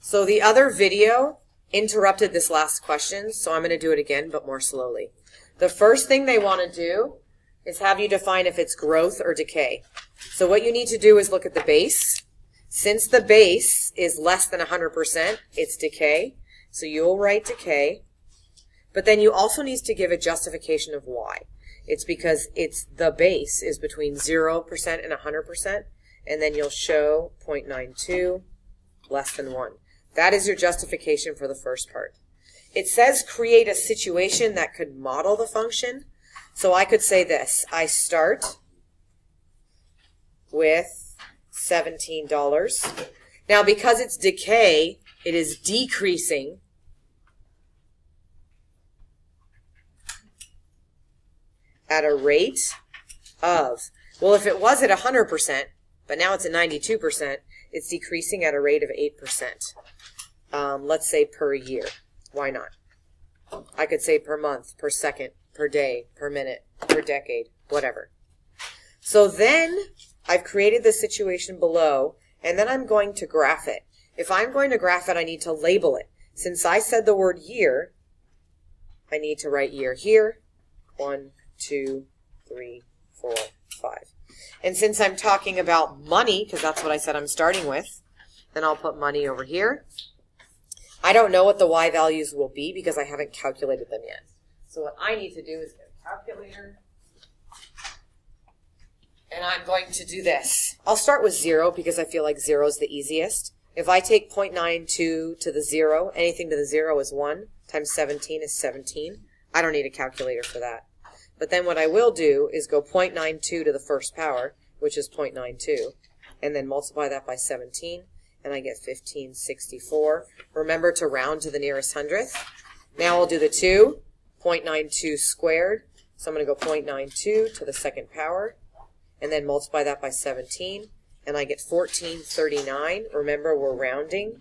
So the other video interrupted this last question, so I'm going to do it again, but more slowly. The first thing they want to do is have you define if it's growth or decay. So what you need to do is look at the base. Since the base is less than 100%, it's decay. So you'll write decay. But then you also need to give a justification of why. It's because the base is between 0% and 100%, and then you'll show 0.92 less than 1. That is your justification for the first part. It says create a situation that could model the function. So I could say this. I start with $17. Now because it's decay, it is decreasing at a rate of, well, if it was at 100%, but now it's at 92%, it's decreasing at a rate of 8%. Let's say per year. Why not? I could say per month, per second, per day, per minute, per decade, whatever. So then I've created the situation below, and then I'm going to graph it. If I'm going to graph it, I need to label it. Since I said the word year, I need to write year here. 1, 2, 3, 4, 5. And since I'm talking about money, because that's what I said I'm starting with, then I'll put money over here. I don't know what the y values will be because I haven't calculated them yet. So what I need to do is get a calculator. And I'm going to do this. I'll start with 0 because I feel like 0 is the easiest. If I take 0.92 to the 0, anything to the 0 is 1, times 17 is 17. I don't need a calculator for that. But then what I will do is go 0.92 to the first power, which is 0.92, and then multiply that by 17, and I get 1564. Remember to round to the nearest hundredth. Now I'll do the 2, 0.92 squared. So I'm going to go 0.92 to the second power, and then multiply that by 17, and I get 1439. Remember, we're rounding.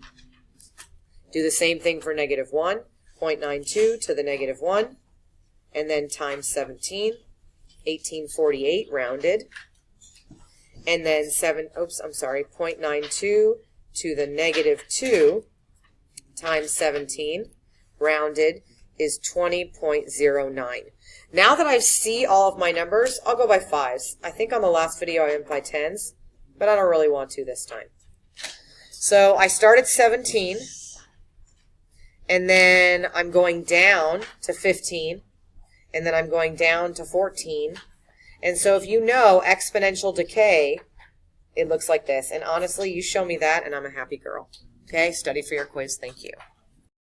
Do the same thing for negative 1, 0.92 to the negative 1, and then times 17, 1848 rounded, and then 0.92 to the negative 2 times 17 rounded is 20.09. Now that I see all of my numbers, I'll go by 5s. I think on the last video I went by 10s, but I don't really want to this time. So I start at 17, and then I'm going down to 15, and then I'm going down to 14. And so if you know exponential decay, it looks like this. And honestly, you show me that, and I'm a happy girl. Okay, study for your quiz. Thank you.